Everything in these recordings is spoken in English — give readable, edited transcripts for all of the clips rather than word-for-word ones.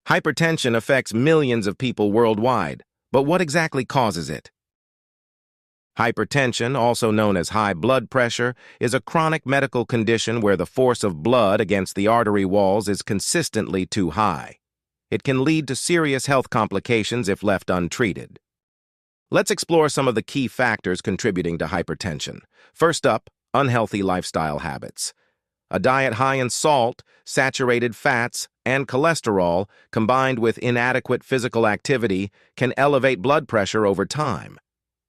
Hypertension affects millions of people worldwide, but what exactly causes it? Hypertension, also known as high blood pressure, is a chronic medical condition where the force of blood against the artery walls is consistently too high. It can lead to serious health complications if left untreated. Let's explore some of the key factors contributing to hypertension. First up, unhealthy lifestyle habits. A diet high in salt, saturated fats, and cholesterol, combined with inadequate physical activity, can elevate blood pressure over time.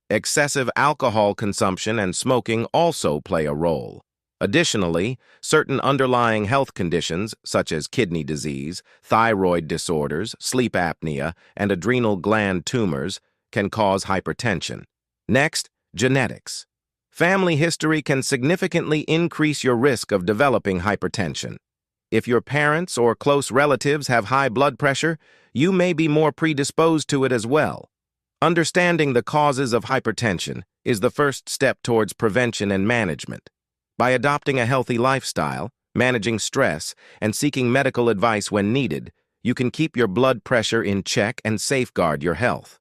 Excessive alcohol consumption and smoking also play a role. Additionally, certain underlying health conditions, such as kidney disease, thyroid disorders, sleep apnea, and adrenal gland tumors, can cause hypertension. Next, genetics. Family history can significantly increase your risk of developing hypertension. If your parents or close relatives have high blood pressure, you may be more predisposed to it as well. Understanding the causes of hypertension is the first step towards prevention and management. By adopting a healthy lifestyle, managing stress, and seeking medical advice when needed, you can keep your blood pressure in check and safeguard your health.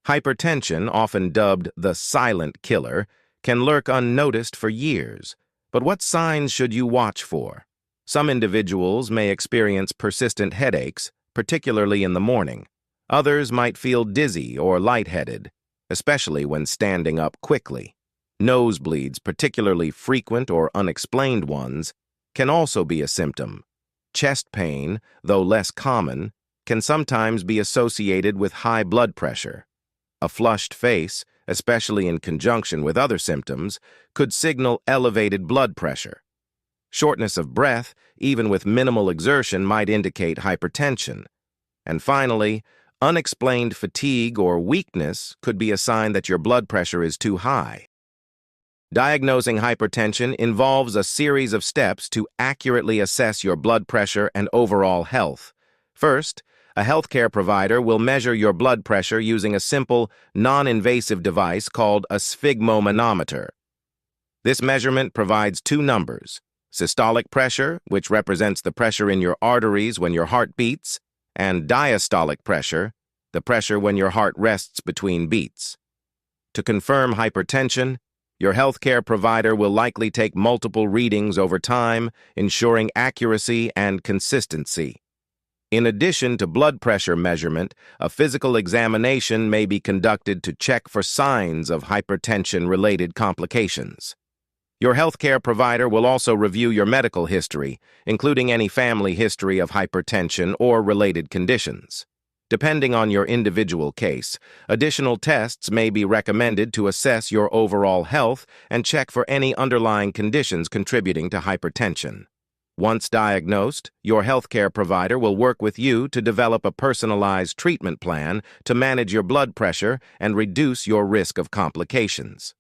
Hypertension, often dubbed the silent killer, can lurk unnoticed for years. But what signs should you watch for? Some individuals may experience persistent headaches, particularly in the morning. Others might feel dizzy or lightheaded, especially when standing up quickly. Nosebleeds, particularly frequent or unexplained ones, can also be a symptom. Chest pain, though less common, can sometimes be associated with high blood pressure. A flushed face, especially in conjunction with other symptoms, could signal elevated blood pressure. Shortness of breath, even with minimal exertion, might indicate hypertension. And finally, unexplained fatigue or weakness could be a sign that your blood pressure is too high. Diagnosing hypertension involves a series of steps to accurately assess your blood pressure and overall health. First, a healthcare provider will measure your blood pressure using a simple, non-invasive device called a sphygmomanometer. This measurement provides two numbers: systolic pressure, which represents the pressure in your arteries when your heart beats, and diastolic pressure, the pressure when your heart rests between beats. To confirm hypertension, your healthcare provider will likely take multiple readings over time, ensuring accuracy and consistency. In addition to blood pressure measurement, a physical examination may be conducted to check for signs of hypertension-related complications. Your healthcare provider will also review your medical history, including any family history of hypertension or related conditions. Depending on your individual case, additional tests may be recommended to assess your overall health and check for any underlying conditions contributing to hypertension. Once diagnosed, your healthcare provider will work with you to develop a personalized treatment plan to manage your blood pressure and reduce your risk of complications.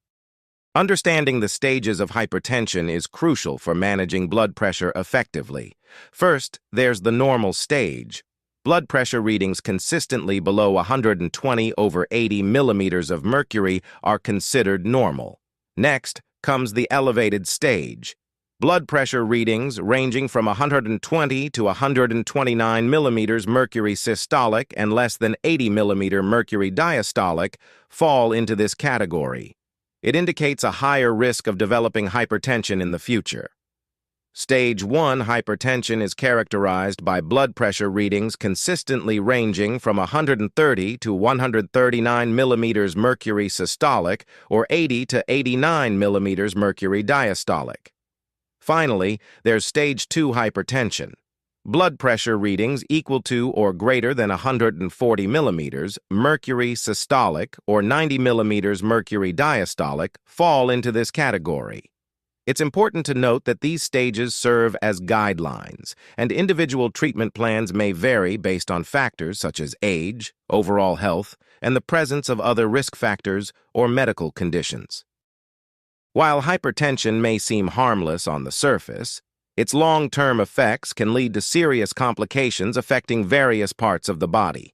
Understanding the stages of hypertension is crucial for managing blood pressure effectively. First, there's the normal stage. Blood pressure readings consistently below 120/80 millimeters of mercury are considered normal. Next comes the elevated stage. Blood pressure readings ranging from 120 to 129 millimeters mercury systolic and less than 80 millimeter mercury diastolic fall into this category. It indicates a higher risk of developing hypertension in the future. Stage 1 hypertension is characterized by blood pressure readings consistently ranging from 130 to 139 millimeters mercury systolic or 80 to 89 millimeters mercury diastolic. Finally, there's Stage 2 hypertension. Blood pressure readings equal to or greater than 140 millimeters mercury systolic or 90 millimeters mercury diastolic fall into this category. It's important to note that these stages serve as guidelines, and individual treatment plans may vary based on factors such as age, overall health, and the presence of other risk factors or medical conditions. While hypertension may seem harmless on the surface, its long-term effects can lead to serious complications affecting various parts of the body.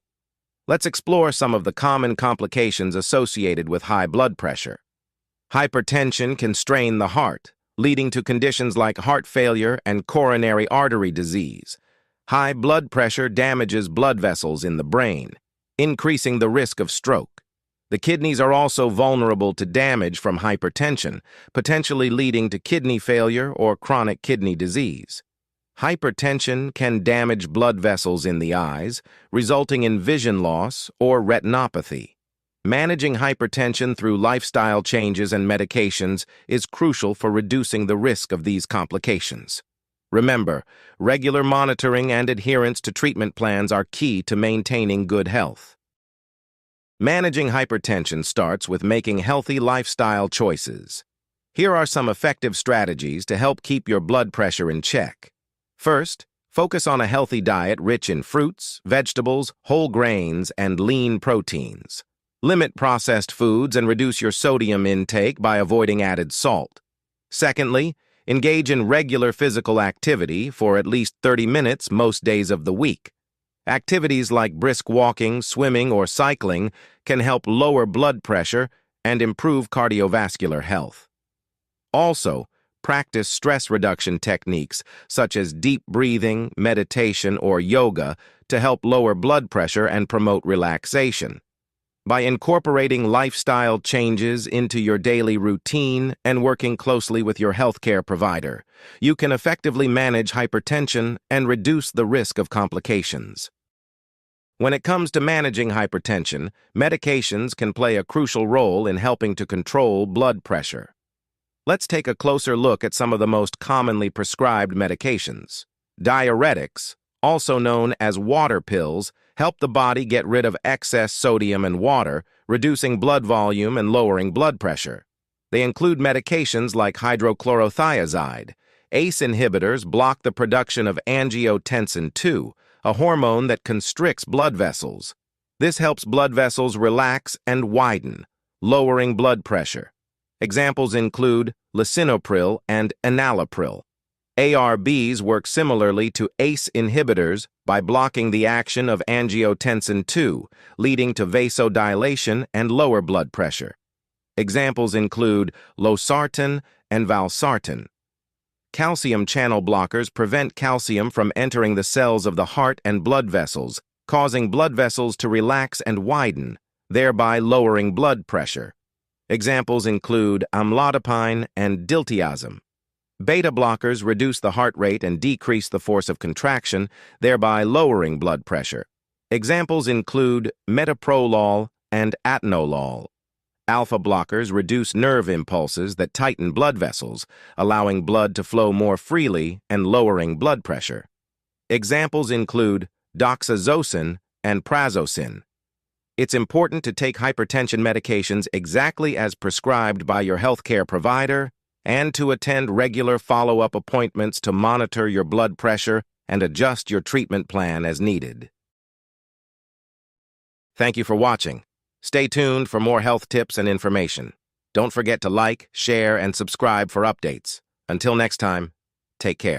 Let's explore some of the common complications associated with high blood pressure. Hypertension can strain the heart, leading to conditions like heart failure and coronary artery disease. High blood pressure damages blood vessels in the brain, increasing the risk of stroke. The kidneys are also vulnerable to damage from hypertension, potentially leading to kidney failure or chronic kidney disease. Hypertension can damage blood vessels in the eyes, resulting in vision loss or retinopathy. Managing hypertension through lifestyle changes and medications is crucial for reducing the risk of these complications. Remember, regular monitoring and adherence to treatment plans are key to maintaining good health. Managing hypertension starts with making healthy lifestyle choices. Here are some effective strategies to help keep your blood pressure in check. First, focus on a healthy diet rich in fruits, vegetables, whole grains, and lean proteins. Limit processed foods and reduce your sodium intake by avoiding added salt. Secondly, engage in regular physical activity for at least 30 minutes most days of the week. Activities like brisk walking, swimming, or cycling can help lower blood pressure and improve cardiovascular health. Also, practice stress reduction techniques such as deep breathing, meditation, or yoga to help lower blood pressure and promote relaxation. By incorporating lifestyle changes into your daily routine and working closely with your healthcare provider, you can effectively manage hypertension and reduce the risk of complications. When it comes to managing hypertension, medications can play a crucial role in helping to control blood pressure. Let's take a closer look at some of the most commonly prescribed medications. Diuretics, also known as water pills, help the body get rid of excess sodium and water, reducing blood volume and lowering blood pressure. They include medications like hydrochlorothiazide. ACE inhibitors block the production of angiotensin II, a hormone that constricts blood vessels. This helps blood vessels relax and widen, lowering blood pressure. Examples include lisinopril and enalapril. ARBs work similarly to ACE inhibitors by blocking the action of angiotensin II, leading to vasodilation and lower blood pressure. Examples include losartan and valsartan. Calcium channel blockers prevent calcium from entering the cells of the heart and blood vessels, causing blood vessels to relax and widen, thereby lowering blood pressure. Examples include amlodipine and diltiazem. Beta blockers reduce the heart rate and decrease the force of contraction, thereby lowering blood pressure. Examples include metoprolol and atenolol. Alpha blockers reduce nerve impulses that tighten blood vessels, allowing blood to flow more freely and lowering blood pressure. Examples include doxazosin and prazosin. It's important to take hypertension medications exactly as prescribed by your healthcare provider and to attend regular follow-up appointments to monitor your blood pressure and adjust your treatment plan as needed. Thank you for watching. Stay tuned for more health tips and information. Don't forget to like, share, and subscribe for updates. Until next time, take care.